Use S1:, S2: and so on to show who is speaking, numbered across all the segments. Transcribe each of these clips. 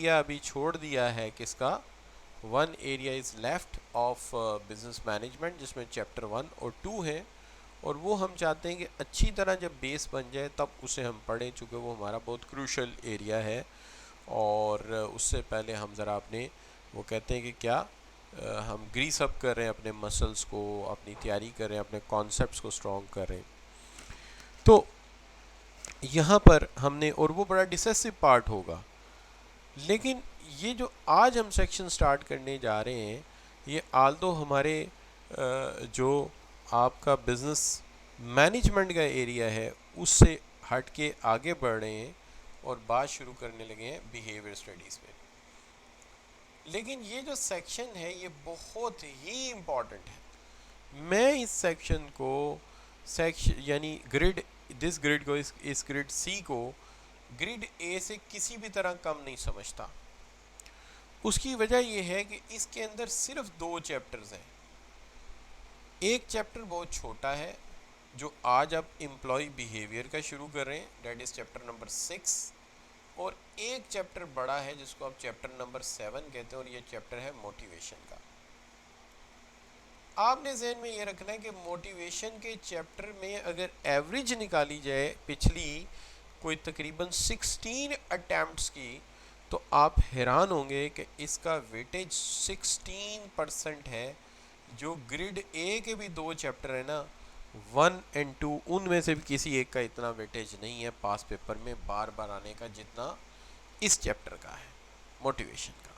S1: Area ابھی چھوڑ دیا ہے کس کا، one area is left of business management, جس میں چیپٹر 1 اور 2 ہیں، اور وہ ہم چاہتے ہیں کہ اچھی طرح جب بیس بن جائے تب اسے ہم پڑھیں، چونکہ وہ ہمارا بہت کروشل ایریا ہے. اور اس سے پہلے ہم ذرا اپنے وہ کہتے ہیں کہ کیا ہم گریس اپ کر رہے ہیں اپنے مسلس کو، اپنی تیاری کر رہے ہیں، اپنے کانسیپٹس کو اسٹرانگ کر رہے ہیں. تو یہاں پر ہم نے، اور وہ بڑا ڈسیسو پارٹ ہوگا، لیکن یہ جو آج ہم سیکشن سٹارٹ کرنے جا رہے ہیں، یہ آلدو ہمارے جو آپ کا بزنس مینجمنٹ کا ایریا ہے اس سے ہٹ کے آگے بڑھ رہے ہیں اور بات شروع کرنے لگے ہیں بیہیویئر اسٹڈیز پہ. لیکن یہ جو سیکشن ہے یہ بہت ہی امپورٹنٹ ہے. میں اس سیکشن کو یعنی گریڈ، دس گریڈ کو، اس گریڈ سی کو گریڈ اے سے کسی بھی طرح کم نہیں سمجھتا. اس کی وجہ یہ ہے کہ اس کے اندر صرف 2 چیپٹرز ہیں. ایک چیپٹر بہت چھوٹا ہے جو آج آپ امپلائی بیہیویئر کا شروع کر رہے ہیں، دیٹ از چیپٹر نمبر 6. اور ایک چیپٹر بڑا ہے جس کو آپ چیپٹر نمبر 7 کہتے ہیں، اور یہ چیپٹر ہے موٹیویشن کا. آپ نے ذہن میں یہ رکھنا ہے کہ موٹیویشن کے چیپٹر میں اگر ایوریج نکالی جائے پچھلی کوئی تقریباً 16 اٹیمپٹس کی، تو آپ حیران ہوں گے کہ اس کا ویٹیج 16% ہے. جو گریڈ اے کے بھی 2 چیپٹر ہیں نا، 1 اینڈ 2، ان میں سے بھی کسی ایک کا اتنا ویٹیج نہیں ہے پاس پیپر میں بار بار آنے کا جتنا اس چیپٹر کا ہے، موٹیویشن کا.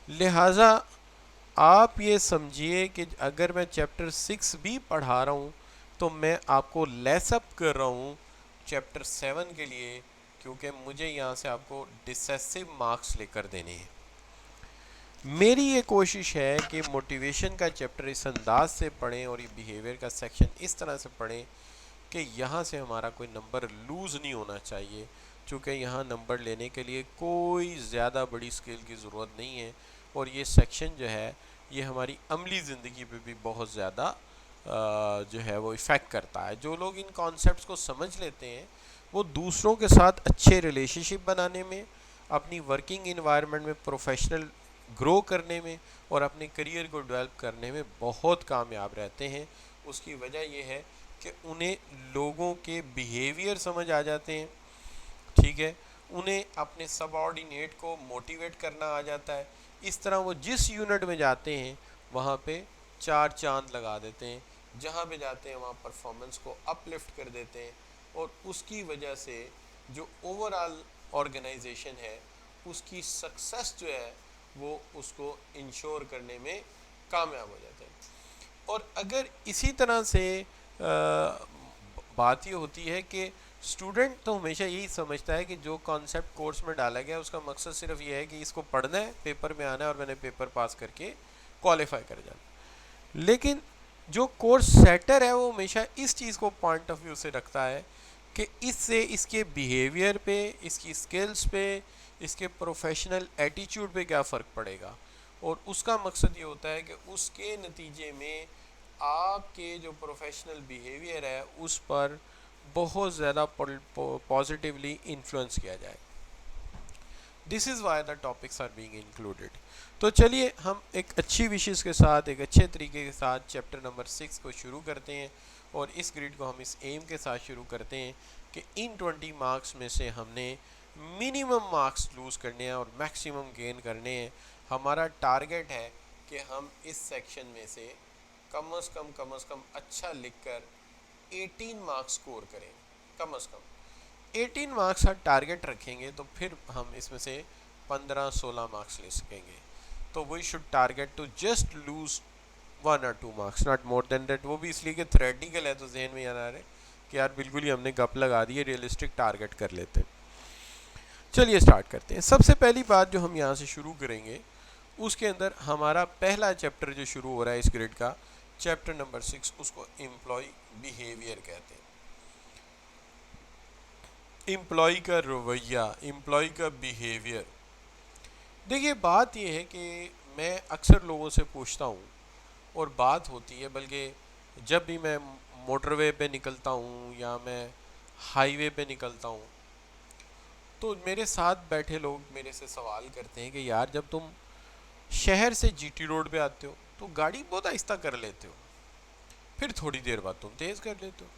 S1: لہٰذا آپ یہ سمجھیے کہ اگر میں چیپٹر 6 بھی پڑھا رہا ہوں تو میں آپ کو لیس اپ کر رہا ہوں چیپٹر 7 کے لیے، کیونکہ مجھے یہاں سے آپ کو ڈسیسو مارکس لے کر دینے ہیں. میری یہ کوشش ہے کہ موٹیویشن کا چیپٹر اس انداز سے پڑھیں اور یہ بیہیویئر کا سیکشن اس طرح سے پڑھیں کہ یہاں سے ہمارا کوئی نمبر لوز نہیں ہونا چاہیے، چونکہ یہاں نمبر لینے کے لیے کوئی زیادہ بڑی اسکیل کی ضرورت نہیں ہے. اور یہ سیکشن جو ہے یہ ہماری عملی زندگی پہ بھی بہت زیادہ جو ہے وہ ایفیکٹ کرتا ہے. جو لوگ ان کانسیپٹس کو سمجھ لیتے ہیں وہ دوسروں کے ساتھ اچھے ریلیشن شپ بنانے میں، اپنی ورکنگ انوائرمنٹ میں پروفیشنل گرو کرنے میں اور اپنے کریئر کو ڈیولپ کرنے میں بہت کامیاب رہتے ہیں. اس کی وجہ یہ ہے کہ انہیں لوگوں کے بیہیویئر سمجھ آ جاتے ہیں، ٹھیک ہے، انہیں اپنے سب آرڈینیٹ کو موٹیویٹ کرنا آ جاتا ہے. اس طرح وہ جس یونٹ میں جاتے ہیں وہاں پہ 4 چاند لگا دیتے ہیں، جہاں پہ جاتے ہیں وہاں پرفارمنس کو اپ لفٹ کر دیتے ہیں. اور اس کی وجہ سے جو اوور آل آرگنائزیشن ہے اس کی سکسس جو ہے وہ اس کو انشور کرنے میں کامیاب ہو جاتے ہیں. اور اگر اسی طرح سے بات یہ ہوتی ہے کہ اسٹوڈنٹ تو ہمیشہ یہی سمجھتا ہے کہ جو کانسیپٹ کورس میں ڈالا گیا اس کا مقصد صرف یہ ہے کہ اس کو پڑھنا ہے، پیپر میں آنا ہے اور میں نے پیپر پاس کر کے کوالیفائی کر جانا. لیکن جو کورس سیٹر ہے وہ ہمیشہ اس چیز کو پوائنٹ آف ویو سے رکھتا ہے کہ اس سے اس کے بیہیویئر پہ، اس کی اسکلز پہ، اس کے پروفیشنل ایٹیچیوڈ پہ کیا فرق پڑے گا. اور اس کا مقصد یہ ہوتا ہے کہ اس کے نتیجے میں آپ کے جو پروفیشنل بیہیویئر ہے اس پر بہت زیادہ پازیٹیولی انفلوئنس کیا جائے. This is why the topics are being included. تو چلیے ہم ایک اچھی وشز کے ساتھ، ایک اچھے طریقے کے ساتھ چیپٹر نمبر 6 کو شروع کرتے ہیں، اور اس گریڈ کو ہم اس ایم کے ساتھ شروع کرتے ہیں کہ ان 20 مارکس میں سے ہم نے منیمم مارکس لوز کرنے ہیں اور میکسیمم گین کرنے ہیں. ہمارا ٹارگیٹ ہے کہ ہم اس سیکشن میں سے کم از کم اچھا لکھ کر 18 مارکس سکور کریں. کم از کم 18 مارکس کا ٹارگیٹ رکھیں گے تو پھر ہم اس میں سے 15-16 مارکس لے سکیں گے. تو we should target to just lose 1 or 2 marks, not more than that. وہ بھی اس لیے کہ تھریٹیکل ہے تو ذہن میں یاد آ رہا ہے کہ یار بالکل ہی ہم نے گپ لگا دی ہے، ریئلسٹک ٹارگیٹ کر لیتے ہیں. چلیے اسٹارٹ کرتے ہیں. سب سے پہلی بات جو ہم یہاں سے شروع کریں گے اس کے اندر ہمارا پہلا چیپٹر جو شروع ہو رہا ہے اس گریڈ کا، چیپٹر نمبر 6، اس کو امپلائی بیہیویئر کہتے ہیں. امپلائی کا رویہ، امپلائی کا بیہیویئر. دیکھیے بات یہ ہے کہ میں اکثر لوگوں سے پوچھتا ہوں اور بات ہوتی ہے، بلکہ جب بھی میں موٹر وے پہ نکلتا ہوں یا میں ہائی وے پہ نکلتا ہوں تو میرے ساتھ بیٹھے لوگ میرے سے سوال کرتے ہیں کہ یار جب تم شہر سے جی ٹی روڈ پہ آتے ہو تو گاڑی بہت آہستہ کر لیتے ہو، پھر تھوڑی دیر بعد تم تیز کر لیتے ہو،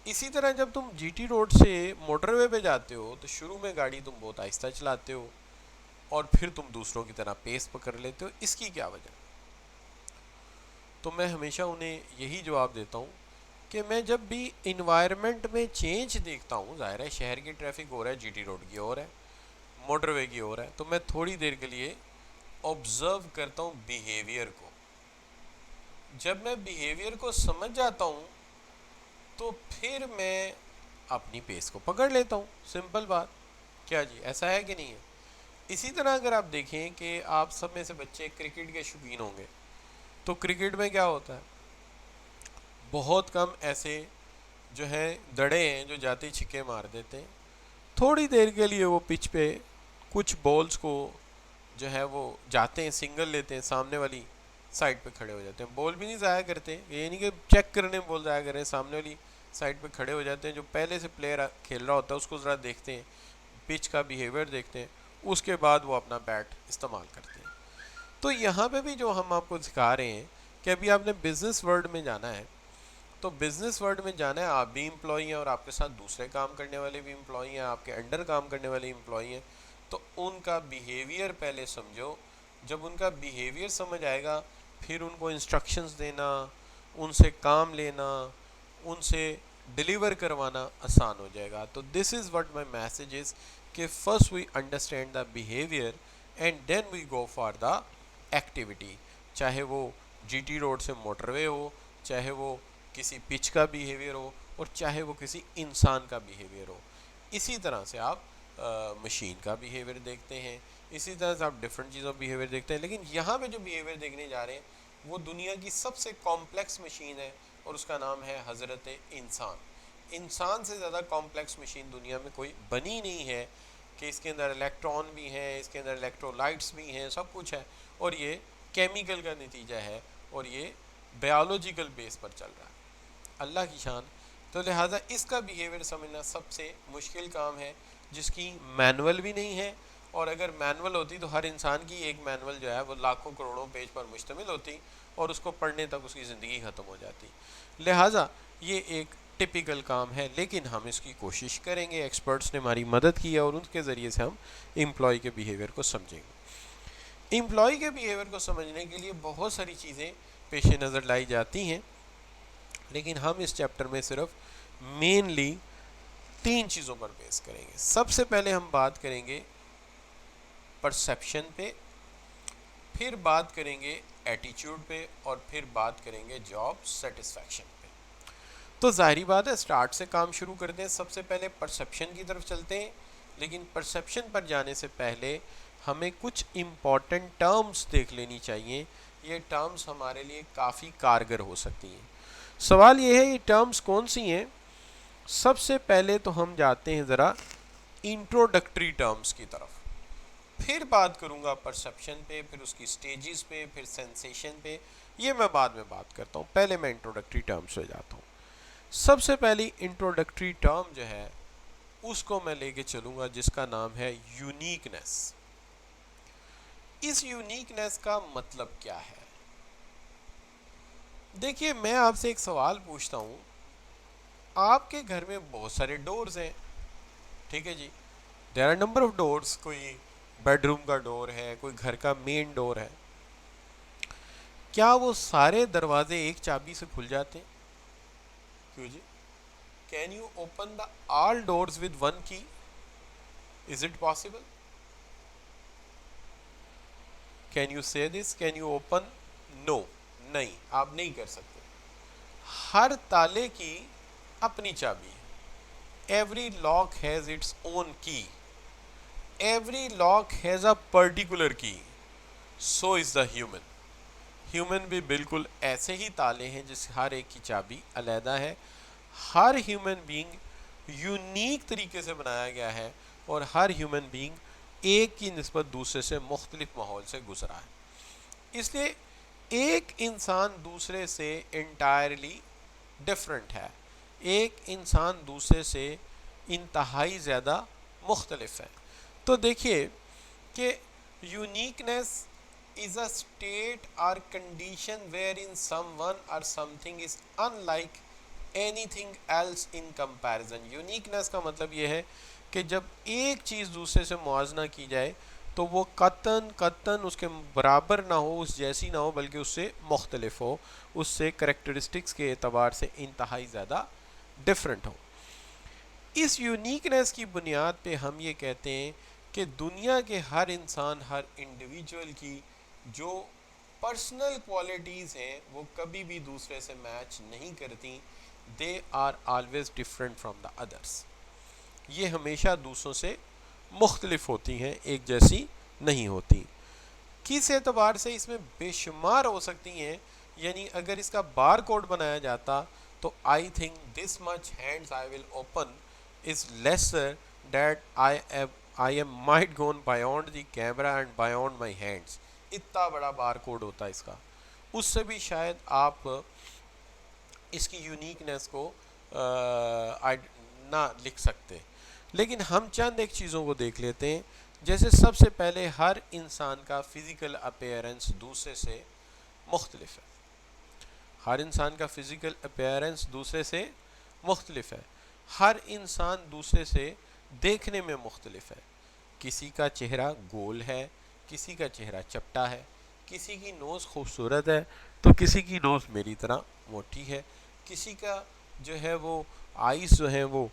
S1: اسی طرح جب تم جی ٹی روڈ سے موٹر وے پہ جاتے ہو تو شروع میں گاڑی تم بہت آہستہ چلاتے ہو اور پھر تم دوسروں کی طرح پیس پکڑ لیتے ہو، اس کی کیا وجہ؟ تو میں ہمیشہ انہیں یہی جواب دیتا ہوں کہ میں جب بھی انوائرمنٹ میں چینج دیکھتا ہوں، ظاہر ہے شہر کی ٹریفک ہو رہا ہے، جی ٹی روڈ کی اور ہے، موٹر وے کی اور ہے، تو میں تھوڑی دیر کے لیے آبزرو کرتا ہوں بیہیویئر کو. جب میں بیہیویئر کو سمجھ جاتا ہوں تو پھر میں اپنی پیس کو پکڑ لیتا ہوں. سمپل بات. کیا جی ایسا ہے کہ نہیں ہے؟ اسی طرح اگر آپ دیکھیں کہ آپ سب میں سے بچے کرکٹ کے شوقین ہوں گے تو کرکٹ میں کیا ہوتا ہے، بہت کم ایسے جو ہیں دڑے ہیں جو جاتے چھکے مار دیتے ہیں. تھوڑی دیر کے لیے وہ پچ پہ کچھ بولز کو جو ہے وہ جاتے ہیں سنگل لیتے ہیں، سامنے والی سائڈ پہ کھڑے ہو جاتے ہیں، بال بھی نہیں ضائع کرتے، یہ نہیں کہ چیک کرنے بال ضائع کر رہے ہیں، سامنے والی سائڈ پہ کھڑے ہو جاتے ہیں، جو پہلے سے پلیئر کھیل رہا ہوتا ہے اس کو ذرا دیکھتے ہیں، پچ کا بیہیویئر دیکھتے ہیں، اس کے بعد وہ اپنا بیٹ استعمال کرتے ہیں. تو یہاں پہ بھی جو ہم آپ کو سکھا رہے ہیں کہ ابھی آپ نے بزنس ورلڈ میں جانا ہے، تو بزنس ورلڈ میں جانا ہے، آپ بھی امپلائی ہیں اور آپ کے ساتھ دوسرے کام کرنے والے بھی امپلائی ہیں، آپ کے انڈر کام کرنے والے امپلائی ہیں، تو ان کا بیہیویئر پہلے سمجھو. جب ان کا بیہیویئر سمجھ آئے گا پھر ان کو انسٹرکشنز دینا، ان سے کام لینا، ان سے ڈیلیور کروانا آسان ہو جائے گا. تو this is what my message is کہ first we understand the behaviour and then we go for the activity. چاہے وہ جی ٹی روڈ سے موٹر وے ہو، چاہے وہ کسی پچ کا بیہیویئر ہو، اور چاہے وہ کسی انسان کا بیہیویئر ہو. اسی طرح سے آپ مشین کا بیہیویئر دیکھتے ہیں، اسی طرح سے آپ ڈفرینٹ چیزوں کا بیہیویئر دیکھتے ہیں. لیکن یہاں پہ جو بیہیویئر دیکھنے جا رہے ہیں وہ دنیا کی سب سے کمپلیکس مشین ہے اور اس کا نام ہے حضرت انسان. انسان سے زیادہ کمپلیکس مشین دنیا میں کوئی بنی نہیں ہے کہ اس کے اندر الیکٹران بھی ہیں، اس کے اندر الیکٹرولائٹس بھی ہیں، سب کچھ ہے، اور یہ کیمیکل کا نتیجہ ہے اور یہ بیالوجیکل بیس پر چل رہا ہے. اللہ کی شان. تو لہٰذا اس کا بیہیویئر سمجھنا سب سے مشکل کام ہے جس کی مینول بھی نہیں ہے، اور اگر مینول ہوتی تو ہر انسان کی ایک مینول جو ہے وہ لاکھوں کروڑوں پیج پر مشتمل ہوتی اور اس کو پڑھنے تک اس کی زندگی ختم ہو جاتی. لہٰذا یہ ایک ٹپیکل کام ہے، لیکن ہم اس کی کوشش کریں گے. ایکسپرٹس نے ہماری مدد کی ہے اور ان کے ذریعے سے ہم امپلائی کے بیہیویئر کو سمجھیں گے. امپلائی کے بیہیویئر کو سمجھنے کے لیے بہت ساری چیزیں پیش نظر لائی جاتی ہیں، لیکن ہم اس چیپٹر میں صرف مینلی 3 چیزوں پر بیس کریں گے. سب سے پہلے ہم بات کریں گے پرسیپشن پہ، پھر بات کریں گے ایٹیچیوڈ پہ، اور پھر بات کریں گے جاب سیٹسفیکشن پہ. تو ظاہری بات ہے سٹارٹ سے کام شروع کرتے ہیں. سب سے پہلے پرسیپشن کی طرف چلتے ہیں، لیکن پرسیپشن پر جانے سے پہلے ہمیں کچھ امپورٹنٹ ٹرمز دیکھ لینی چاہیے. یہ ٹرمز ہمارے لیے کافی کارگر ہو سکتی ہیں. سوال یہ ہے یہ ٹرمز کون سی ہیں؟ سب سے پہلے تو ہم جاتے ہیں ذرا انٹروڈکٹری ٹرمز کی طرف، پھر بات کروں گا پرسیپشن پہ، پھر اس کی سٹیجز پہ، پھر سینسیشن پہ. یہ میں بعد میں بات کرتا ہوں، پہلے میں انٹروڈکٹری ٹرمز پہ جاتا ہوں. سب سے پہلی انٹروڈکٹری ٹرم جو ہے اس کو میں لے کے چلوں گا جس کا نام ہے یونیکنیس. اس یونیکنیس کا مطلب کیا ہے؟ دیکھیے میں آپ سے ایک سوال پوچھتا ہوں. آپ کے گھر میں بہت سارے ڈورز ہیں، ٹھیک ہے جی، there are number of doors. کوئی بیڈ روم کا ڈور ہے، کوئی گھر کا مین ڈور ہے. کیا وہ سارے دروازے ایک چابی سے کھل جاتے ہیں؟ کیوں جی؟ Can you open the all doors with one key? Is it possible? Can you say this? Can you open? No, نہیں، آپ نہیں کر سکتے. ہر تالے کی اپنی چابی ہے. Every lock has its own key. Every lock has a particular key. So is the human. Human بھی بالکل ایسے ہی تالے ہیں جس ہر ایک کی چابی علیحدہ ہے. ہر ہیومن بینگ یونیک طریقے سے بنایا گیا ہے اور ہر ہیومن بینگ ایک کی نسبت دوسرے سے مختلف ماحول سے گزرا ہے. اس لیے ایک انسان دوسرے سے انٹائرلی ڈفرینٹ ہے. ایک انسان دوسرے سے انتہائی زیادہ مختلف ہیں. تو دیکھیے کہ uniqueness is a state or condition wherein someone or something is unlike anything else in comparison. Uniqueness کا مطلب یہ ہے کہ جب ایک چیز دوسرے سے موازنہ کی جائے تو وہ قطعاً اس کے برابر نہ ہو، اس جیسی نہ ہو، بلکہ اس سے مختلف ہو، اس سے کریکٹرسٹکس کے اعتبار سے انتہائی زیادہ ڈفرینٹ ہو. اس یونیکنیس کی بنیاد پہ ہم یہ کہتے ہیں کہ دنیا کے ہر انسان، ہر انڈیویجول کی جو پرسنل کوالٹیز ہیں وہ کبھی بھی دوسرے سے میچ نہیں کرتی. They are always different from the others. یہ ہمیشہ دوسروں سے مختلف ہوتی ہیں، ایک جیسی نہیں ہوتی. کس اعتبار سے اس میں بے شمار ہو سکتی ہیں، یعنی اگر اس کا بار کوڈ بنایا جاتا تو I think this much hands I will open is lesser that I am might gone beyond the camera and beyond my hands. اتنا بڑا بار کوڈ ہوتا ہے اس کا، اس سے بھی شاید آپ اس کی یونیکنیس کو نہ لکھ سکتے. لیکن ہم چند ایک چیزوں کو دیکھ لیتے ہیں. جیسے سب سے پہلے ہر انسان کا فزیکل اپیئرنس دوسرے سے مختلف ہے. ہر انسان کا فزیکل اپیئرنس دوسرے سے مختلف ہے. ہر انسان دوسرے سے دیکھنے میں مختلف ہے. کسی کا چہرہ گول ہے، کسی کا چہرہ چپٹا ہے، کسی کی نوز خوبصورت ہے تو کسی کی نوز میری طرح موٹی ہے، کسی کا جو ہے وہ آئیز جو ہیں وہ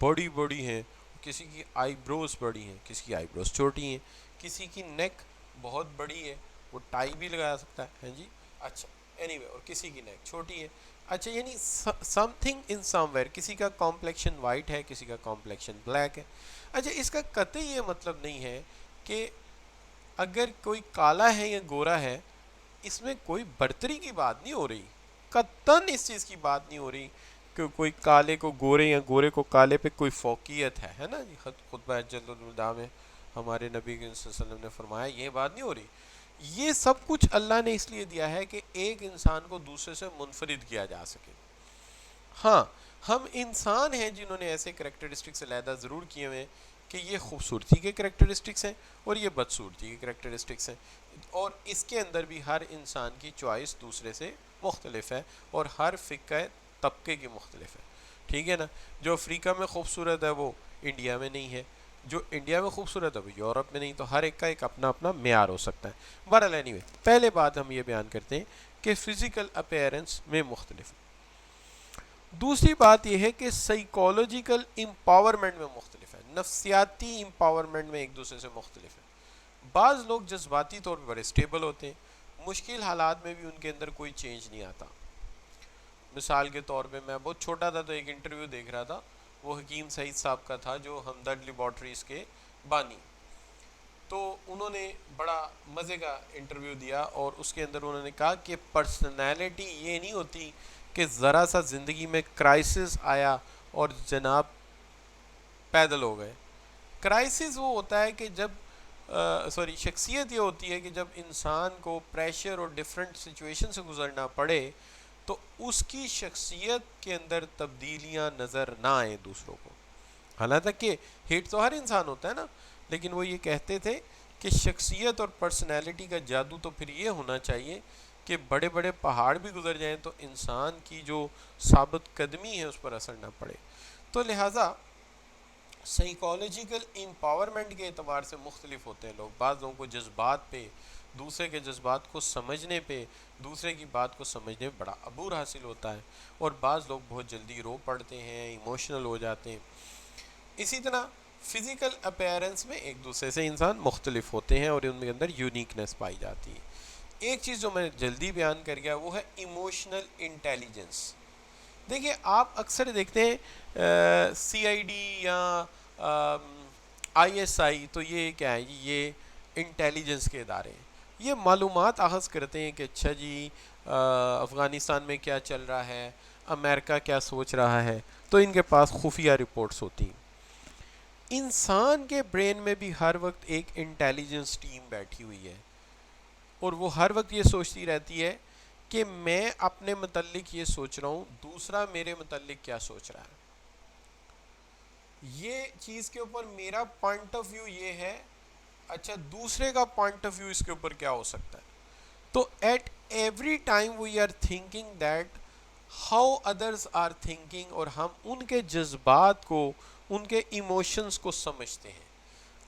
S1: بڑی بڑی ہیں، کسی کی آئی بروز بڑی ہیں، کسی کی آئی بروز چھوٹی ہیں، کسی کی نیک بہت بڑی ہے، وہ ٹائی بھی لگا سکتا ہے جی. اچھا اینی وے، اور کسی کی نیک چھوٹی ہے. اچھا یعنی some thing in some where, کسی کا کمپلیکشن وائٹ ہے، کسی کا کمپلیکشن بلیک ہے. اچھا اس کا قطعی یہ مطلب نہیں ہے کہ اگر کوئی کالا ہے یا گورا ہے اس میں کوئی برتری کی بات نہیں ہو رہی. قطعاً اس چیز کی بات نہیں ہو رہی کہ کوئی کالے کو گورے یا گورے کو کالے پہ کوئی فوقیت ہے نا جی. خطبہ حجۃ الوداع میں ہمارے نبی صلی اللہ علیہ وسلم نے فرمایا یہ بات نہیں ہو رہی. یہ سب کچھ اللہ نے اس لیے دیا ہے کہ ایک انسان کو دوسرے سے منفرد کیا جا سکے. ہاں ہم انسان ہیں جنہوں نے ایسے کریکٹرسٹکس علیحدہ ضرور کیے ہوئے ہیں کہ یہ خوبصورتی کے کریکٹرسٹکس ہیں اور یہ بدصورتی کے کریکٹرسٹکس ہیں، اور اس کے اندر بھی ہر انسان کی چوائس دوسرے سے مختلف ہے اور ہر فقہ طبقے کی مختلف ہے. ٹھیک ہے نا. جو افریقہ میں خوبصورت ہے وہ انڈیا میں نہیں ہے، جو انڈیا میں خوبصورت ہے وہ یورپ میں نہیں. تو ہر ایک کا ایک اپنا اپنا معیار ہو سکتا ہے. بہرحال اینی وے پہلے بات ہم یہ بیان کرتے ہیں کہ فزیکل اپیئرنس میں مختلف ہے. دوسری بات یہ ہے کہ سائیکولوجیکل امپاورمنٹ میں مختلف ہے، نفسیاتی امپاورمنٹ میں ایک دوسرے سے مختلف ہے. بعض لوگ جذباتی طور پر بڑے اسٹیبل ہوتے ہیں، مشکل حالات میں بھی ان کے اندر کوئی چینج نہیں آتا. مثال کے طور پہ میں بہت چھوٹا تھا تو ایک انٹرویو دیکھ رہا تھا، وہ حکیم سعید صاحب کا تھا جو ہمدرد لیبارٹریز کے بانی. تو انہوں نے بڑا مزے کا انٹرویو دیا اور اس کے اندر انہوں نے کہا کہ پرسنالٹی یہ نہیں ہوتی کہ ذرا سا زندگی میں کرائسس آیا اور جناب پیدل ہو گئے. کرائسس وہ ہوتا ہے کہ جب شخصیت یہ ہوتی ہے کہ جب انسان کو پریشر اور ڈفرینٹ سچویشن سے گزرنا پڑے تو اس کی شخصیت کے اندر تبدیلیاں نظر نہ آئیں دوسروں کو. حالانکہ کہ ہیٹ تو ہر انسان ہوتا ہے نا، لیکن وہ یہ کہتے تھے کہ شخصیت اور پرسنالٹی کا جادو تو پھر یہ ہونا چاہیے کہ بڑے بڑے پہاڑ بھی گزر جائیں تو انسان کی جو ثابت قدمی ہے اس پر اثر نہ پڑے. تو لہٰذا سائیکالوجیکل امپاورمنٹ کے اعتبار سے مختلف ہوتے ہیں لوگ. بعض لوگوں کو جذبات پہ، دوسرے کے جذبات کو سمجھنے پہ، دوسرے کی بات کو سمجھنے میں بڑا عبور حاصل ہوتا ہے، اور بعض لوگ بہت جلدی رو پڑتے ہیں، ایموشنل ہو جاتے ہیں. اسی طرح فزیکل اپیئرنس میں ایک دوسرے سے انسان مختلف ہوتے ہیں اور ان کے اندر یونیکنیس پائی جاتی ہے. ایک چیز جو میں جلدی بیان کر گیا وہ ہے ایموشنل انٹیلیجنس. دیکھیے آپ اکثر دیکھتے ہیں سی آئی ڈی یا آئی ایس آئی، تو یہ کیا ہے، یہ انٹیلیجنس کے ادارے ہیں. یہ معلومات اخذ کرتے ہیں کہ اچھا جی افغانستان میں کیا چل رہا ہے، امریکہ کیا سوچ رہا ہے، تو ان کے پاس خفیہ رپورٹس ہوتی ہیں. انسان کے برین میں بھی ہر وقت ایک انٹیلیجنس ٹیم بیٹھی ہوئی ہے اور وہ ہر وقت یہ سوچتی رہتی ہے کہ میں اپنے متعلق یہ سوچ رہا ہوں، دوسرا میرے متعلق کیا سوچ رہا ہے. یہ چیز کے اوپر میرا پوائنٹ آف ویو یہ ہے، اچھا دوسرے کا پوائنٹ آف ویو اس کے اوپر کیا ہو سکتا ہے. تو at every time we are thinking that how others are thinking, اور ہم ان کے جذبات کو، ان کے ایموشنز کو سمجھتے ہیں.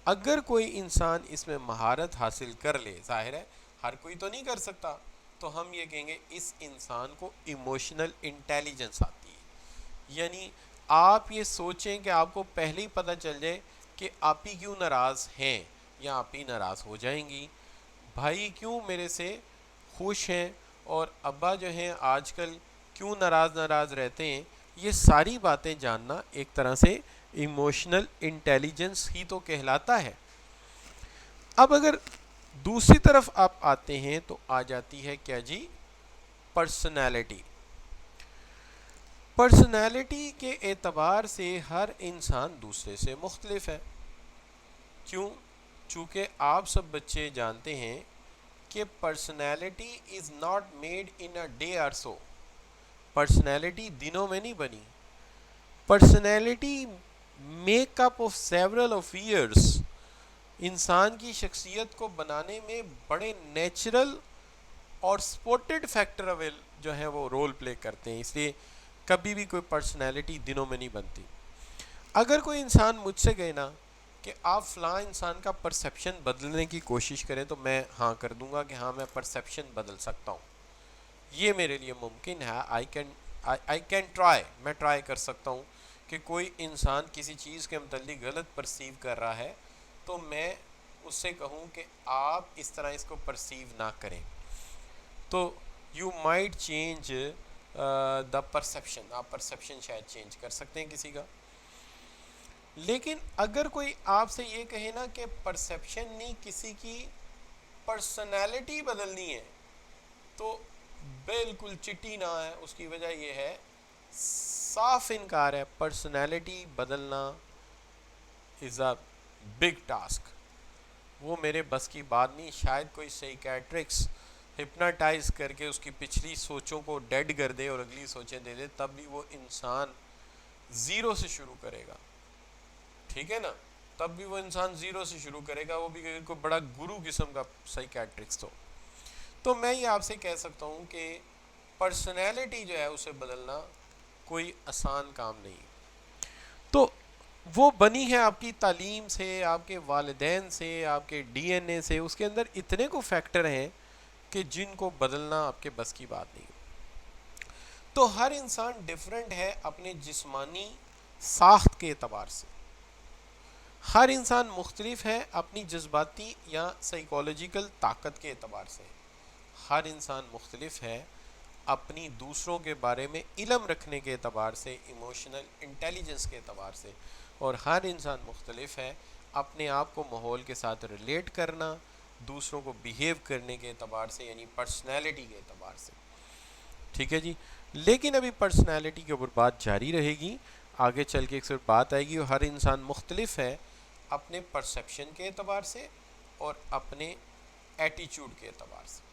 S1: اگر کوئی انسان اس میں مہارت حاصل کر لے، ظاہر ہے ہر کوئی تو نہیں کر سکتا، تو ہم یہ کہیں گے اس انسان کو ایموشنل انٹیلیجنس آتی ہے. یعنی آپ یہ سوچیں کہ آپ کو پہلے ہی پتہ چل جائے کہ آپ ہی کیوں ناراض ہیں یا آپ ہی ناراض ہو جائیں گی، بھائی کیوں میرے سے خوش ہیں، اور ابا جو ہیں آج کل کیوں ناراض رہتے ہیں. یہ ساری باتیں جاننا ایک طرح سے ایموشنل انٹیلیجنس ہی تو کہلاتا ہے. اب اگر دوسری طرف آپ آتے ہیں تو آ جاتی ہے کیا جی، پرسنالٹی. پرسنالٹی کے اعتبار سے ہر انسان دوسرے سے مختلف ہے. کیوں؟ چونکہ آپ سب بچے جانتے ہیں کہ personality is not made in a day اور سو. پرسنالٹی دنوں میں نہیں بنی. Personality make up of several of years. انسان کی شخصیت کو بنانے میں بڑے نیچرل اور سپورٹڈ فیکٹر جو ہیں وہ رول پلے کرتے ہیں، اس لیے کبھی بھی کوئی پرسنالٹی دنوں میں نہیں بنتی. اگر کوئی انسان مجھ سے کہے نا کہ آپ فلاں انسان کا پرسیپشن بدلنے کی کوشش کریں، تو میں ہاں کر دوں گا کہ ہاں میں پرسیپشن بدل سکتا ہوں، یہ میرے لیے ممکن ہے. آئی کین ٹرائی، میں ٹرائی کر سکتا ہوں کہ کوئی انسان کسی چیز کے متعلق غلط پرسیو کر رہا ہے تو میں اس سے کہوں کہ آپ اس طرح اس کو پرسیو نہ کریں، تو you might change the perception. آپ پرسیپشن شاید چینج کر سکتے ہیں کسی کا. لیکن اگر کوئی آپ سے یہ کہے نا کہ پرسیپشن نہیں، کسی کی پرسنالٹی بدلنی ہے، تو بالکل چٹی نہ ہے. اس کی وجہ یہ ہے، صاف انکار ہے، پرسنالٹی بدلنا از اے بگ ٹاسک. وہ میرے بس کی بات نہیں. شاید کوئی سائیکیٹرکس ہپناٹائز کر کے اس کی پچھلی سوچوں کو ڈیڈ کر دے اور اگلی سوچیں دے دے، تب بھی وہ انسان زیرو سے شروع کرے گا. ٹھیک ہے نا، تب بھی وہ انسان زیرو سے شروع کرے گا، وہ بھی کوئی بڑا گرو قسم کا سائیکیٹرکس. تو میں یہ آپ سے کہہ سکتا ہوں کہ پرسنالٹی جو ہے اسے بدلنا کوئی آسان کام نہیں. تو وہ بنی ہے آپ کی تعلیم سے، آپ کے والدین سے، آپ کے ڈی این اے سے. اس کے اندر اتنے کو فیکٹر ہیں کہ جن کو بدلنا آپ کے بس کی بات نہیں. تو ہر انسان ڈیفرنٹ ہے اپنے جسمانی ساخت کے اعتبار سے. ہر انسان مختلف ہے اپنی جذباتی یا سائیکولوجیکل طاقت کے اعتبار سے. ہر انسان مختلف ہے اپنی دوسروں کے بارے میں علم رکھنے کے اعتبار سے، ایموشنل انٹیلیجنس کے اعتبار سے. اور ہر انسان مختلف ہے اپنے آپ کو ماحول کے ساتھ ریلیٹ کرنا، دوسروں کو بیہیو کرنے کے اعتبار سے، یعنی پرسنالٹی کے اعتبار سے. ٹھیک ہے جی. لیکن ابھی پرسنالٹی کے اوپر بات جاری رہے گی، آگے چل کے ایک صرف بات آئے گی. ہر انسان مختلف ہے اپنے پرسیپشن کے اعتبار سے اور اپنے ایٹیچیوڈ کے اعتبار سے.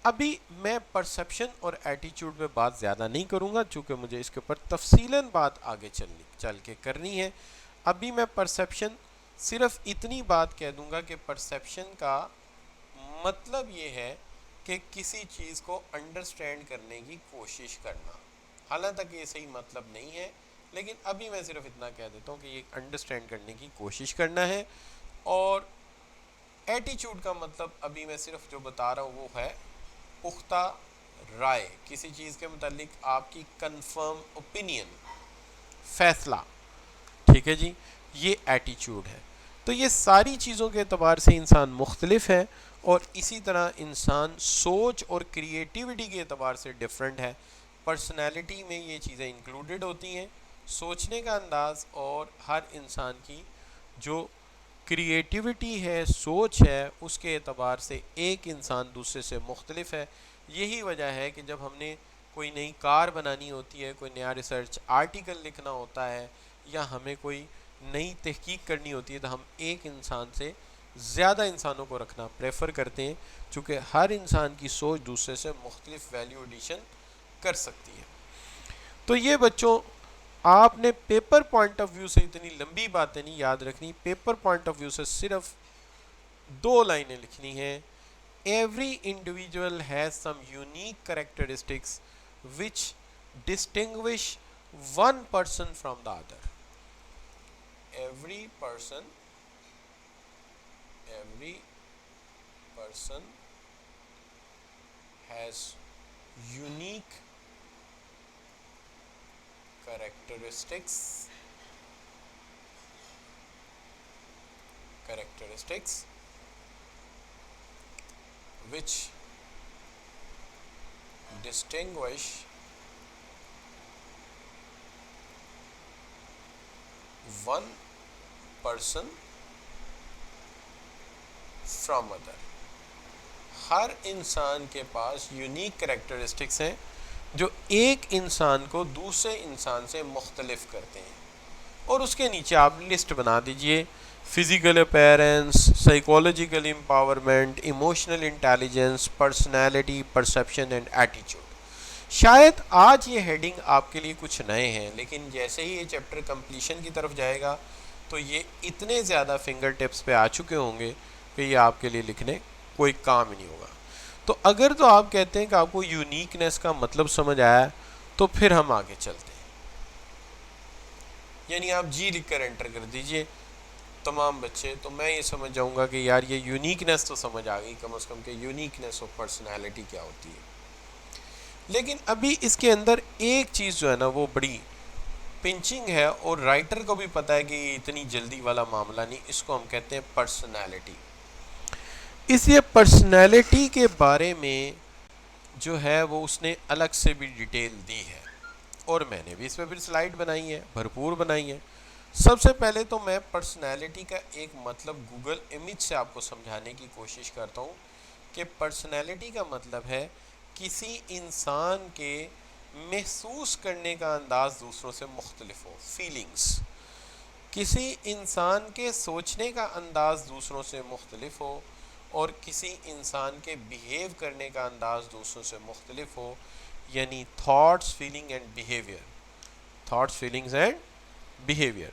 S1: ابھی میں پرسیپشن اور ایٹیچیوڈ پہ بات زیادہ نہیں کروں گا، چونکہ مجھے اس کے اوپر تفصیلاً بات آگے چل کے کرنی ہے. ابھی میں پرسیپشن صرف اتنی بات کہہ دوں گا کہ پرسیپشن کا مطلب یہ ہے کہ کسی چیز کو انڈرسٹینڈ کرنے کی کوشش کرنا. حالانکہ یہ صحیح مطلب نہیں ہے، لیکن ابھی میں صرف اتنا کہہ دیتا ہوں کہ یہ انڈرسٹینڈ کرنے کی کوشش کرنا ہے. اور ایٹیچیوڈ کا مطلب ابھی میں صرف جو بتا رہا ہوں وہ ہے پختہ رائے، کسی چیز کے متعلق آپ کی کنفرم اوپینین، فیصلہ. ٹھیک ہے جی، یہ ایٹیچیوڈ ہے. تو یہ ساری چیزوں کے اعتبار سے انسان مختلف ہے، اور اسی طرح انسان سوچ اور کریٹیوٹی کے اعتبار سے ڈیفرنٹ ہے. پرسنالٹی میں یہ چیزیں انکلوڈڈ ہوتی ہیں، سوچنے کا انداز اور ہر انسان کی جو کریٹیوٹی ہے، سوچ ہے، اس کے اعتبار سے ایک انسان دوسرے سے مختلف ہے. یہی وجہ ہے کہ جب ہم نے کوئی نئی کار بنانی ہوتی ہے، کوئی نیا ریسرچ آرٹیکل لکھنا ہوتا ہے، یا ہمیں کوئی نئی تحقیق کرنی ہوتی ہے، تو ہم ایک انسان سے زیادہ انسانوں کو رکھنا پریفر کرتے ہیں، چونکہ ہر انسان کی سوچ دوسرے سے مختلف ویلیو ایڈیشن کر سکتی ہے. تو یہ بچوں آپ نے پیپر پوائنٹ آف ویو سے اتنی لمبی باتیں نہیں یاد رکھنی، پیپر پوائنٹ آف ویو سے صرف 2 لائنیں لکھنی ہیں. Every individual has some unique characteristics which distinguish one person from the other. Every person has unique characteristics which distinguish one person from other. ہر انسان کے پاس یونیک کریکٹرسٹکس ہیں جو ایک انسان کو دوسرے انسان سے مختلف کرتے ہیں. اور اس کے نیچے آپ لسٹ بنا دیجئے: physical appearance, psychological empowerment, emotional intelligence, personality, perception and ایٹیچیوڈ. شاید آج یہ ہیڈنگ آپ کے لیے کچھ نئے ہیں، لیکن جیسے ہی یہ چیپٹر کمپلیشن کی طرف جائے گا تو یہ اتنے زیادہ فنگر ٹپس پہ آ چکے ہوں گے کہ یہ آپ کے لیے لکھنے کوئی کام ہی نہیں ہوگا. تو اگر تو آپ کہتے ہیں کہ آپ کو یونیکنیس کا مطلب سمجھ آیا تو پھر ہم آگے چلتے ہیں. یعنی آپ جی لکھ کر انٹر کر دیجئے تمام بچے، تو میں یہ سمجھ جاؤں گا کہ یار یہ یونیکنیس تو سمجھ آ گئی کم از کم، کہ یونیکنیس آف پرسنالٹی کیا ہوتی ہے. لیکن ابھی اس کے اندر ایک چیز جو ہے نا وہ بڑی پنچنگ ہے، اور رائٹر کو بھی پتہ ہے کہ یہ اتنی جلدی والا معاملہ نہیں، اس کو ہم کہتے ہیں پرسنالٹی. اس لیے پرسنالٹی کے بارے میں جو ہے وہ اس نے الگ سے بھی ڈیٹیل دی ہے، اور میں نے بھی اس پہ پھر سلائیڈ بنائی ہے، بھرپور بنائی ہے. سب سے پہلے تو میں پرسنالٹی کا ایک مطلب گوگل امیج سے آپ کو سمجھانے کی کوشش کرتا ہوں کہ پرسنالٹی کا مطلب ہے کسی انسان کے محسوس کرنے کا انداز دوسروں سے مختلف ہو، فیلنگز. کسی انسان کے سوچنے کا انداز دوسروں سے مختلف ہو، اور کسی انسان کے بیہیو کرنے کا انداز دوسروں سے مختلف ہو، یعنی thoughts, feeling and behaviour. Thoughts, feelings and behaviour.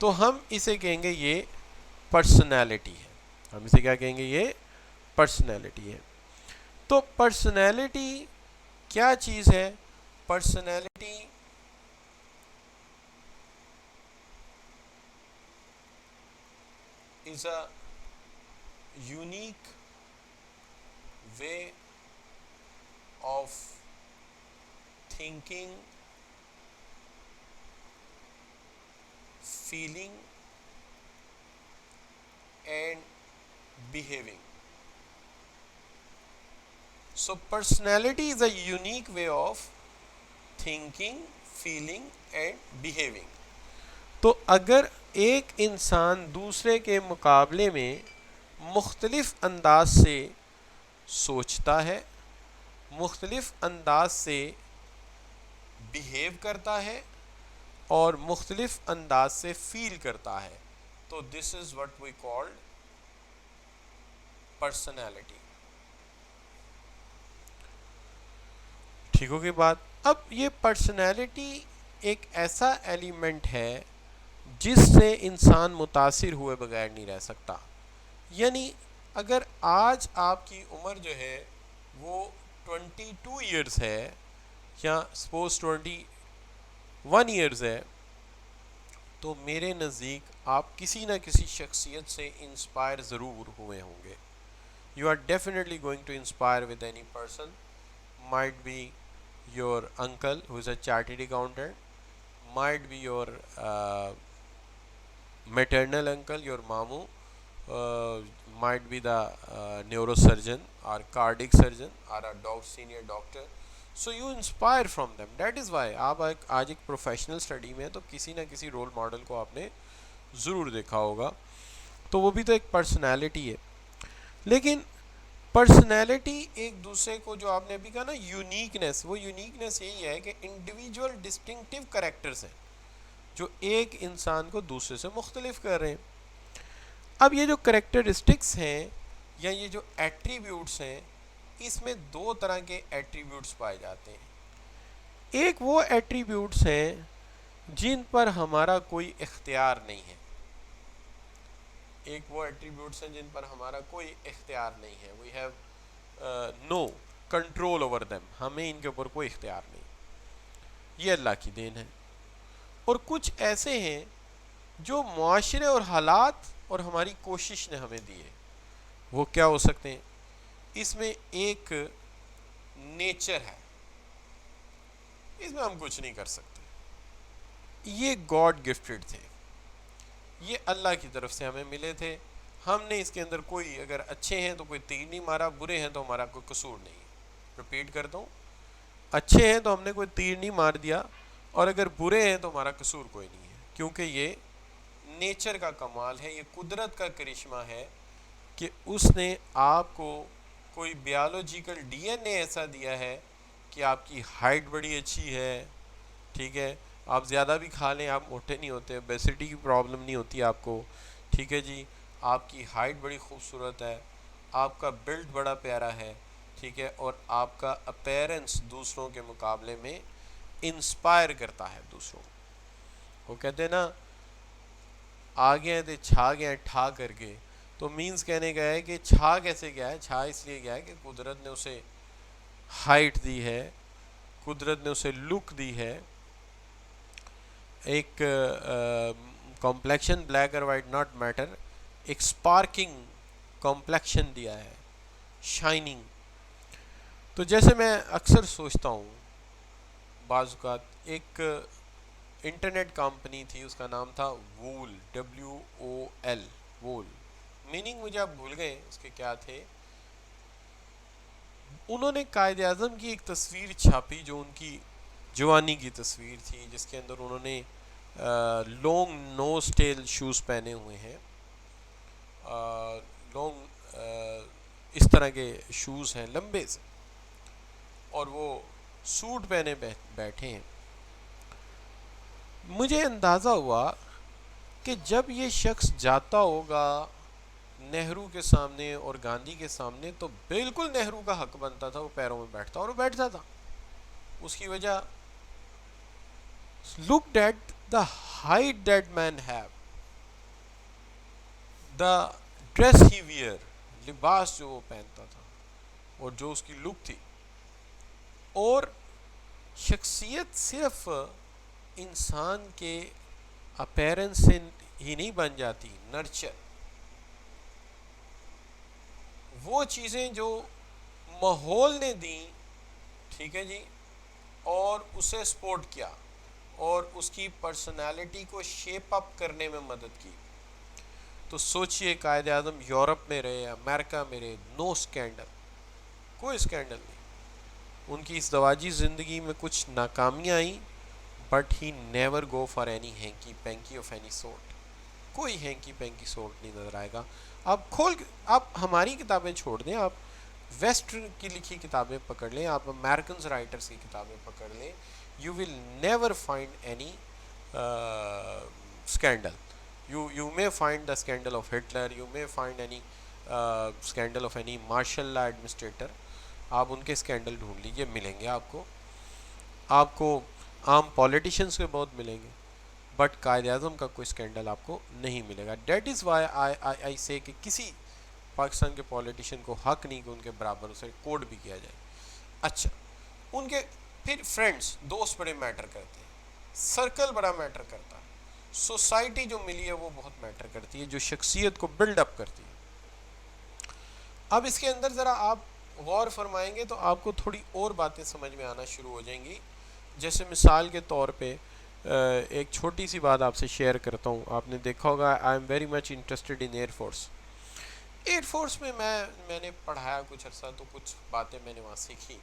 S1: تو ہم اسے کہیں گے یہ پرسنالٹی ہے. ہم اسے کیا کہیں گے؟ یہ پرسنالٹی ہے. تو پرسنالٹی کیا چیز ہے؟ Personality is a unique way of thinking, feeling and behaving. So personality is a unique way of thinking, feeling and behaving. تو اگر ایک انسان دوسرے کے مقابلے میں مختلف انداز سے سوچتا ہے، مختلف انداز سے بیہیو کرتا ہے اور مختلف انداز سے فیل کرتا ہے، تو this is what we called personality. ٹھیک ہوگی بات؟ اب یہ پرسنالٹی ایک ایسا ایلیمنٹ ہے جس سے انسان متاثر ہوئے بغیر نہیں رہ سکتا. یعنی اگر آج آپ کی عمر جو ہے وہ 22 ایئرز ہے، یا سپوز 21 ایئرز ہے، تو میرے نزدیک آپ کسی نہ کسی شخصیت سے انسپائر ضرور ہوئے ہوں گے. You are definitely going to inspire with any person. Might be your uncle who is a chartered accountant, might be your maternal uncle, your mamu, might be the neurosurgeon or cardiac surgeon or a senior doctor. So you inspire from them. That is why آپ آج ایک professional study میں تو کسی نہ کسی role model کو آپ نے ضرور دیکھا ہوگا، تو وہ بھی تو ایک پرسنالٹی ہے. لیکن پرسنالٹی ایک دوسرے کو، جو آپ نے ابھی کہا نا یونیکنیس، وہ یونیکنیس یہی ہے کہ انڈیویجول ڈسٹنکٹیو کریکٹرز ہیں جو ایک انسان کو دوسرے سے مختلف کر رہے ہیں. اب یہ جو کریکٹرسٹکس ہیں یا یہ جو ایٹریبیوٹس ہیں، اس میں 2 طرح کے ایٹریبیوٹس پائے جاتے ہیں. ایک وہ ایٹریبیوٹس ہیں جن پر ہمارا کوئی اختیار نہیں ہے. ایک وہ ایٹریبیوٹس ہیں جن پر ہمارا کوئی اختیار نہیں ہے. We have no control over them. ہمیں ان کے اوپر کوئی اختیار نہیں. یہ اللہ کی دین ہے. اور کچھ ایسے ہیں جو معاشرے اور حالات اور ہماری کوشش نے ہمیں دیے. وہ کیا ہو سکتے ہیں؟ اس میں ایک نیچر ہے، اس میں ہم کچھ نہیں کر سکتے. یہ گاڈ گفٹڈ تھے، یہ اللہ کی طرف سے ہمیں ملے تھے. ہم نے اس کے اندر کوئی، اگر اچھے ہیں تو کوئی تیر نہیں مارا، برے ہیں تو ہمارا کوئی قصور نہیں ہے. رپیٹ کرتا ہوں، اچھے ہیں تو ہم نے کوئی تیر نہیں مار دیا، اور اگر برے ہیں تو ہمارا قصور کوئی نہیں ہے. کیونکہ یہ نیچر کا کمال ہے، یہ قدرت کا کرشمہ ہے کہ اس نے آپ کو کوئی بیالوجیکل ڈی این اے ایسا دیا ہے کہ آپ کی ہائٹ بڑی اچھی ہے. ٹھیک ہے، آپ زیادہ بھی کھا لیں آپ موٹے نہیں ہوتے، اوبیسٹی کی پرابلم نہیں ہوتی آپ کو. ٹھیک ہے جی، آپ کی ہائٹ بڑی خوبصورت ہے، آپ کا بلڈ بڑا پیارا ہے. ٹھیک ہے، اور آپ کا اپیرنس دوسروں کے مقابلے میں انسپائر کرتا ہے دوسروں. وہ کہتے ہیں نا، آگے ہیں تو چھا گئے ٹھا کر کے. تو مینز کہنے کا ہے کہ چھا کیسے گیا ہے؟ چھا اس لیے گیا ہے کہ قدرت نے اسے ہائٹ دی ہے، قدرت نے اسے لک دی ہے، ایک کمپلیکشن بلیک اور وائٹ ناٹ میٹر، ایک سپارکنگ کمپلیکشن دیا ہے، شائننگ. تو جیسے میں اکثر سوچتا ہوں، بعض اوقات ایک انٹرنیٹ کمپنی تھی، اس کا نام تھا وول، WOL، وول. میننگ مجھے آپ بھول گئے اس کے کیا تھے. انہوں نے قائد اعظم کی ایک تصویر چھاپی جو ان کی جوانی کی تصویر تھی، جس کے اندر انہوں نے لانگ نوز ٹیل شوز پہنے ہوئے ہیں. لانگ اس طرح کے شوز ہیں لمبے سے، اور وہ سوٹ پہنے بیٹھے ہیں. مجھے اندازہ ہوا کہ جب یہ شخص جاتا ہوگا نہرو کے سامنے اور گاندھی کے سامنے تو بالکل نہرو کا حق بنتا تھا وہ پیروں میں بیٹھتا، اور وہ بیٹھتا تھا. اس کی وجہ، looked at the height that man have, the dress he wear، لباس جو وہ پہنتا تھا اور جو اس کی لک تھی. اور شخصیت صرف انسان کے اپیرنس سے ہی نہیں بن جاتی، نرچر، وہ چیزیں جو ماحول نے دیں. ٹھیک ہے جی، اور اسے سپورٹ کیا اور اس کی پرسنالٹی کو شیپ اپ کرنے میں مدد کی. تو سوچئے قائد اعظم یورپ میں رہے، امریکہ میں رہے، نو اسکینڈل، کوئی اسکینڈل نہیں. ان کی اس دواجی زندگی میں کچھ ناکامیاں آئیں، but he never go for any hanky panky of any sort. کوئی ہینکی پینکی سورٹ نہیں نظر آئے گا. آپ کھول کے، آپ ہماری کتابیں چھوڑ دیں، آپ ویسٹ کی لکھی کتابیں پکڑ لیں، آپ امیرکنز رائٹرز کی کتابیں پکڑ لیں، you will never find any scandal. You may find the scandal of Hitler, you may find any scandal of any martial law administrator. آپ ان کے اسکینڈل ڈھونڈ لیجئے، ملیں گے آپ کو. آپ کو عام پولیٹیشنز کے بہت ملیں گے، بٹ قائد اعظم کا کوئی اسکینڈل آپ کو نہیں ملے گا. دیٹ از وائی آئی سے کہ کسی پاکستان کے پولیٹیشین کو حق نہیں کہ ان کے برابر اسے کوڈ بھی کیا جائے. اچھا، ان کے پھر فرینڈس، دوست بڑے میٹر کرتے ہیں، سرکل بڑا میٹر کرتا ہے، سوسائٹی جو ملی ہے وہ بہت میٹر کرتی ہے، جو شخصیت کو بلڈ اپ کرتی ہے. اب اس کے اندر ذرا آپ غور فرمائیں گے تو آپ کو تھوڑی اور باتیں سمجھ میں آنا شروع ہو جائیں گی. جیسے مثال کے طور پہ ایک چھوٹی سی بات آپ سے شیئر کرتا ہوں. آپ نے دیکھا ہوگا، I am very much interested in air force. Air force میں میں نے پڑھایا کچھ عرصہ، تو کچھ باتیں میں نے وہاں سیکھی.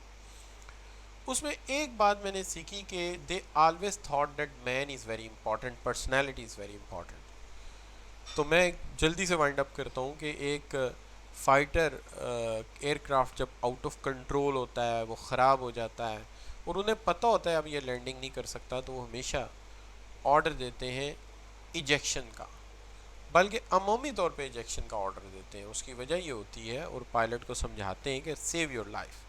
S1: اس میں ایک بات میں نے سیکھی کہ they always thought that man is very important, personality is very important. تو میں جلدی سے وائنڈ اپ کرتا ہوں کہ ایک فائٹر ایئر کرافٹ جب آؤٹ آف کنٹرول ہوتا ہے، وہ خراب ہو جاتا ہے اور انہیں پتہ ہوتا ہے اب یہ لینڈنگ نہیں کر سکتا، تو وہ ہمیشہ آرڈر دیتے ہیں ایجیکشن کا، بلکہ عمومی طور پہ ایجیکشن کا آرڈر دیتے ہیں. اس کی وجہ یہ ہوتی ہے، اور پائلٹ کو سمجھاتے ہیں کہ save your life.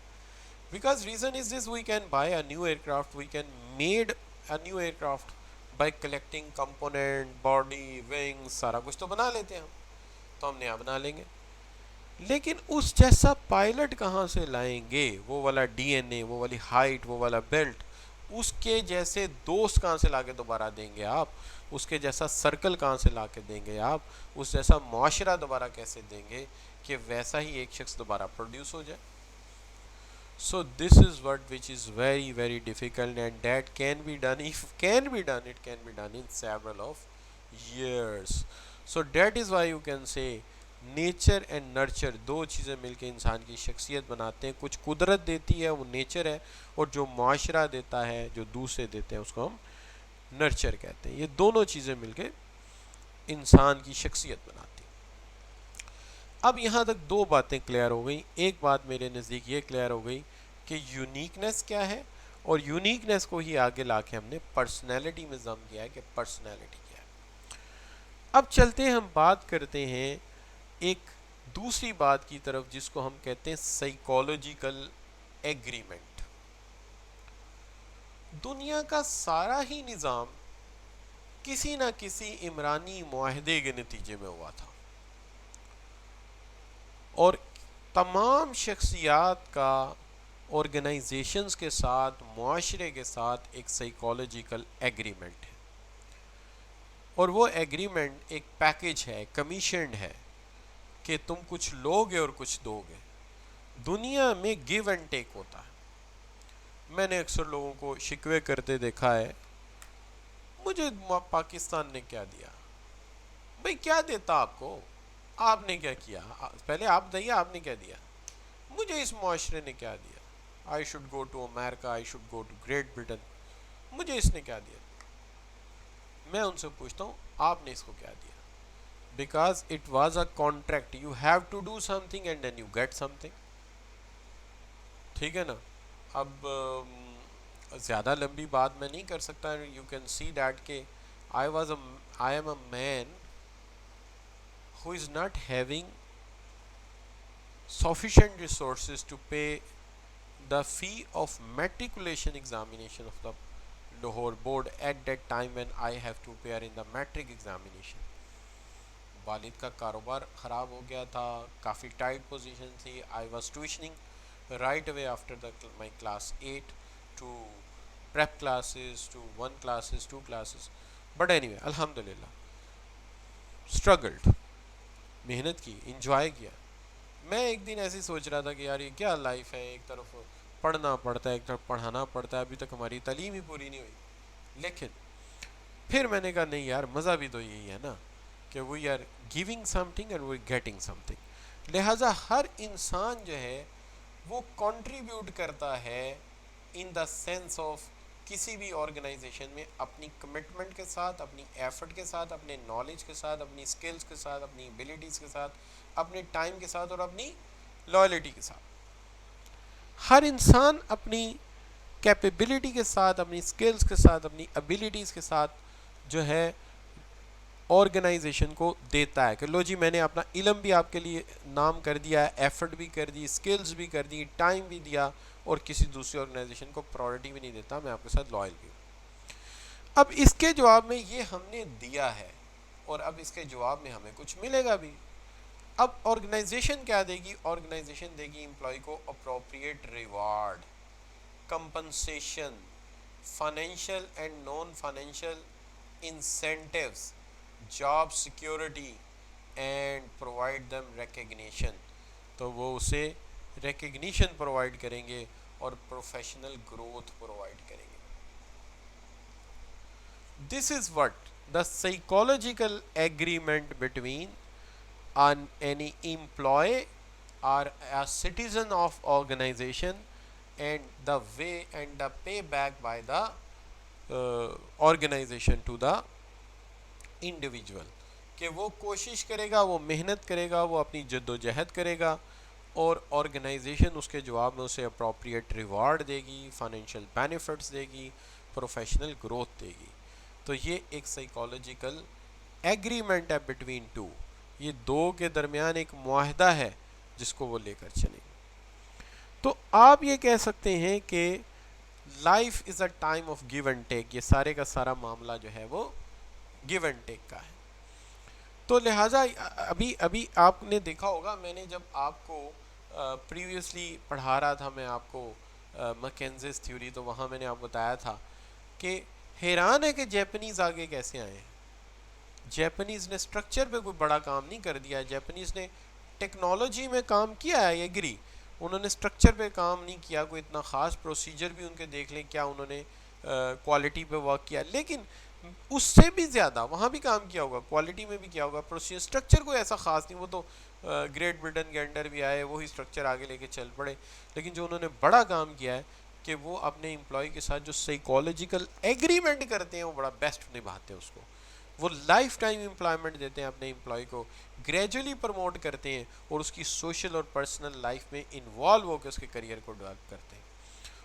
S1: Because reason is this: we can buy a new aircraft, we can made a new aircraft, by collecting component body wing سارا کچھ تو بنا لیتے ہیں ہم، تو ہم نیا بنا لیں گے، لیکن اس جیسا پائلٹ کہاں سے لائیں گے؟ وہ والا ڈی این اے، وہ والی ہائٹ، وہ والا بیلٹ، اس کے جیسے دوست کہاں سے لا کے دوبارہ دیں گے آپ؟ اس کے جیسا سرکل کہاں سے لا کے دیں گے آپ؟ اس جیسا معاشرہ دوبارہ کیسے دیں گے کہ ویسا ہی ایک شخص دوبارہ پروڈیوس ہو جائے؟ So this is what which is very very difficult, and that can be done. If can be done, it can be done in several of years. So that is why you can say nature and nurture دو چیزیں مل کے انسان کی شخصیت بناتے ہیں. کچھ قدرت دیتی ہے وہ نیچر ہے، اور جو معاشرہ دیتا ہے، جو دوسرے دیتے ہیں، اس کو ہم نرچر کہتے ہیں. یہ دونوں چیزیں مل کے انسان کی شخصیت بناتی ہیں. اب یہاں تک دو باتیں کلیئر ہو گئیں. ایک بات میرے نزدیک یہ کلیئر ہو گئی کہ یونیکنیس کیا ہے، اور یونیکنیس کو ہی آگے لا کے ہم نے پرسنالٹی میں ضم کیا ہے کہ پرسنالٹی کیا ہے. اب چلتے ہیں، ہم بات کرتے ہیں ایک دوسری بات کی طرف جس کو ہم کہتے ہیں سائیکولوجیکل ایگریمنٹ. دنیا کا سارا ہی نظام کسی نہ کسی عمرانی معاہدے کے نتیجے میں ہوا تھا، اور تمام شخصیات کا آرگنائزیشنز کے ساتھ، معاشرے کے ساتھ ایک سائیکولوجیکل ایگریمنٹ ہے، اور وہ ایگریمنٹ ایک پیکج ہے، کمیشنڈ ہے کہ تم کچھ لو گے اور کچھ دو گے. دنیا میں گیو اینڈ ٹیک ہوتا ہے. میں نے اکثر لوگوں کو شکوے کرتے دیکھا ہے، مجھے پاکستان نے کیا دیا؟ بھئی کیا دیتا آپ کو؟ آپ نے کیا کیا؟ پہلے آپ دئیے، آپ نے کیا دیا؟ مجھے اس معاشرے نے کیا دیا؟ I should go to America, I should go to great Britain. مجھے اس نے کیا دیا؟ میں ان سے پوچھتا ہوں آپ نے اس کو کیا دیا؟ Because it was a contract, you have to do something and then you get something. ٹھیک ہے نا؟ اب زیادہ لمبی بات میں نہیں کر سکتا. یو کین سی دیٹ کہ I am a man who is not having sufficient resources to pay the fee of matriculation examination of the Lahore board at that time when I have to appear in the matric examination. والد کا کاروبار خراب ہو گیا تھا، کافی tight position تھی. I was tuitioning right away after my class 8 to prep classes, to 1 classes, 2 classes. But anyway, alhamdulillah, struggled, محنت کی، enjoy کیا. میں ایک دن ایسے سوچ رہا تھا کہ یار یہ کیا لائف ہے، ایک طرف پڑھنا پڑتا ہے، ایک طرف پڑھانا پڑتا ہے، ابھی تک ہماری تعلیم ہی پوری نہیں ہوئی. لیکن پھر میں نے کہا نہیں یار، مزہ بھی تو یہی ہے نا کہ we are giving something and we getting something. لہٰذا ہر انسان جو ہے وہ کنٹریبیوٹ کرتا ہے ان دا سینس آف کسی بھی آرگنائزیشن میں اپنی کمٹمنٹ کے ساتھ، اپنی ایفرٹ کے ساتھ، اپنے نالج کے ساتھ، اپنی اسکلز کے ساتھ، اپنی ایبیلٹیز کے ساتھ، اپنے ٹائم کے ساتھ، اور اپنی لائلٹی کے ساتھ. ہر انسان اپنی کیپیبلٹی کے ساتھ، اپنی اسکلز کے ساتھ، اپنی ایبیلٹیز کے ساتھ جو ہے آرگنائزیشن کو دیتا ہے کہ لو جی میں نے اپنا علم بھی آپ کے لیے نام کر دیا ہے، ایفرٹ بھی کر دی، اسکلز بھی کر دی، ٹائم بھی دیا، اور کسی دوسری آرگنائزیشن کو پرائورٹی بھی نہیں دیتا، میں آپ کے ساتھ لائل بھی ہوں. اب اس کے جواب میں یہ ہم نے دیا ہے، اور اب اس کے جواب میں ہمیں کچھ ملے گا بھی. اب آرگنائزیشن کیا دے گی؟ آرگنائزیشن دے گی امپلائی کو appropriate reward, compensation, financial and non financial incentives, job security, and provide them recognition. تو وہ اسے ریکگنیشن پرووائڈ کریں گے اور پروفیشنل گروتھ پرووائڈ کریں گے. This is what the psychological agreement between any employee or a citizen of organization and the way and the payback by the organization to the individual. کہ وہ کوشش کرے گا، وہ محنت کرے گا، وہ اپنی جد و جہد کرے گا، اور آرگنائزیشن اس کے جواب میں اسے اپروپریٹ ریوارڈ دے گی، فائنینشیل بینیفٹس دے گی، پروفیشنل گروتھ دے گی. تو یہ ایک سائیکولوجیکل ایگریمنٹ ہے بٹوین ٹو. یہ دو کے درمیان ایک معاہدہ ہے جس کو وہ لے کر چلیں گے. تو آپ یہ کہہ سکتے ہیں کہ life is a time of give and take, یہ سارے کا سارا معاملہ جو ہے وہ گیو اینڈ ٹیک کا ہے. تو لہٰذا ابھی آپ نے دیکھا ہوگا، میں نے جب آپ کو پریویسلی پڑھا رہا تھا میں آپ کو مکینزیز تھیوری، تو وہاں میں نے آپ کو بتایا تھا کہ حیران ہے کہ جیپنیز آگے کیسے آئے ہیں. جیپنیز نے سٹرکچر پہ کوئی بڑا کام نہیں کر دیا، جیپنیز نے ٹیکنالوجی میں کام کیا ہے ایگری، انہوں نے سٹرکچر پہ کام نہیں کیا، کوئی اتنا خاص پروسیجر بھی ان کے دیکھ لیں کیا انہوں نے کوالٹی پہ ورک کیا، لیکن اس سے بھی زیادہ وہاں بھی کام کیا ہوگا، کوالٹی میں بھی کیا ہوگا، پروسیجر سٹرکچر کوئی ایسا خاص نہیں، وہ تو گریٹ برٹن کے انڈر بھی آئے وہی سٹرکچر آگے لے کے چل پڑے. لیکن جو انہوں نے بڑا کام کیا ہے کہ وہ اپنے امپلائی کے ساتھ جو سائیکالوجیکل ایگریمنٹ کرتے ہیں وہ بڑا بیسٹ نبھاتے ہیں اس کو، وہ لائف ٹائم امپلائمنٹ دیتے ہیں اپنے امپلائی کو، گریجولی پروموٹ کرتے ہیں اور اس کی سوشل اور پرسنل لائف میں انوالو ہو کے اس کے کریئر کو ڈیولپ کرتے ہیں،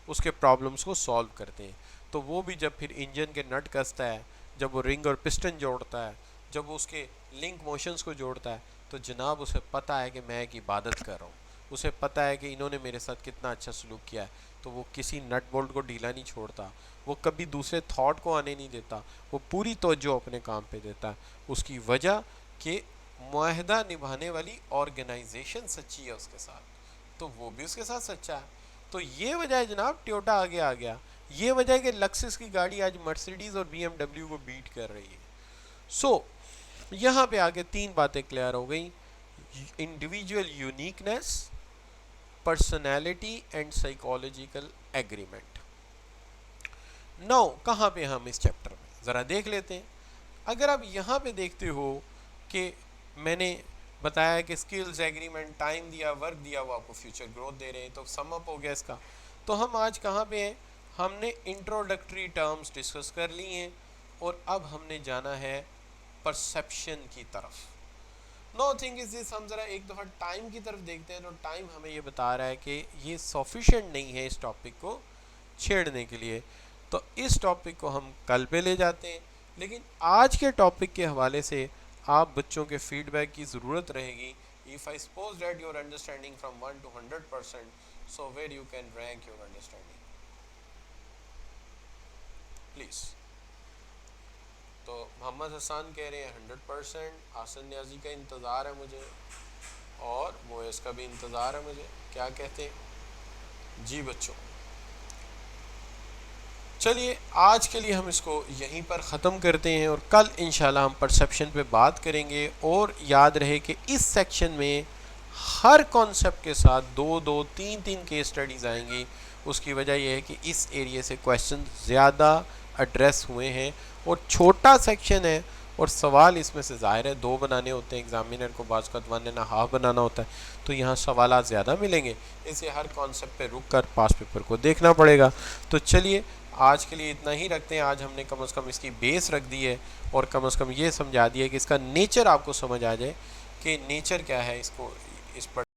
S1: اس کے پرابلمس کو سالو کرتے ہیں. تو وہ بھی جب پھر انجن کے نٹ کستا ہے، جب وہ رنگ اور پسٹن جوڑتا ہے، جب وہ اس کے لنک موشنز کو جوڑتا ہے، تو جناب اسے پتہ ہے کہ میں ایک عبادت کر رہا ہوں، اسے پتہ ہے کہ انہوں نے میرے ساتھ کتنا اچھا سلوک کیا ہے. تو وہ کسی نٹ بولٹ کو ڈھیلا نہیں چھوڑتا، وہ کبھی دوسرے تھاٹ کو آنے نہیں دیتا، وہ پوری توجہ اپنے کام پہ دیتا ہے. اس کی وجہ کہ معاہدہ نبھانے والی آرگنائزیشن سچی ہے اس کے ساتھ، تو وہ بھی اس کے ساتھ سچا ہے. تو یہ وجہ ہے جناب ٹویوٹا آگے آ گیا، یہ وجہ ہے کہ لکسس کی گاڑی آج مرسیڈیز اور بی ایم ڈبلیو کو بیٹ کر رہی ہے. سو یہاں پہ آگے تین باتیں کلیئر ہو گئیں: individual uniqueness, personality and psychological agreement. Now کہاں پہ ہم اس چیپٹر میں ذرا دیکھ لیتے ہیں. اگر آپ یہاں پہ دیکھتے ہو کہ میں نے بتایا کہ اسکلز ایگریمنٹ، ٹائم دیا، ورک دیا، وہ آپ کو فیوچر گروتھ دے رہے ہیں، تو سم اپ ہو گیا اس کا. تو ہم آج کہاں پہ ہیں؟ ہم نے انٹروڈکٹری ٹرمز ڈسکس کر لی ہیں اور اب ہم نے جانا ہے پرسیپشن کی طرف. نو تھنگ از دس، ہم ذرا ایک دفعہ ٹائم کی طرف دیکھتے ہیں. تو ٹائم ہمیں یہ بتا رہا ہے کہ یہ سفیشینٹ نہیں ہے اس ٹاپک کو چھیڑنے کے لیے، تو اس ٹاپک کو ہم کل پہ لے جاتے ہیں. لیکن آج کے ٹاپک کے حوالے سے آپ بچوں کے فیڈ بیک کی ضرورت رہے گی. If I suppose that your understanding from 1 to 100%, so where you can rank your understanding? Please. تو محمد حسان کہہ رہے ہیں 100%، آسن نیازی کا انتظار ہے مجھے، اور مویز کا بھی انتظار ہے مجھے. کیا کہتے ہیں جی بچوں؟ چلیے آج کے لیے ہم اس کو یہیں پر ختم کرتے ہیں، اور کل انشاءاللہ ہم پرسیپشن پہ بات کریں گے. اور یاد رہے کہ اس سیکشن میں ہر کانسیپٹ کے ساتھ دو تین کیس سٹڈیز آئیں گی. اس کی وجہ یہ ہے کہ اس ایریے سے کویشچن زیادہ ایڈریس ہوئے ہیں اور چھوٹا سیکشن ہے، اور سوال اس میں سے ظاہر ہے 2 بنانے ہوتے ہیں، ایگزامینر کو بعض کا 1.5 بنانا ہوتا ہے، تو یہاں سوالات زیادہ ملیں گے. اسے ہر کانسیپٹ پہ رک کر پاس پیپر کو دیکھنا پڑے گا. تو چلیے آج کے لیے اتنا ہی رکھتے ہیں. آج ہم نے کم از کم اس کی بیس رکھ دی ہے، اور کم از کم یہ سمجھا دیا ہے کہ اس کا نیچر آپ کو سمجھ آ جائے کہ نیچر کیا ہے اس کو اس پر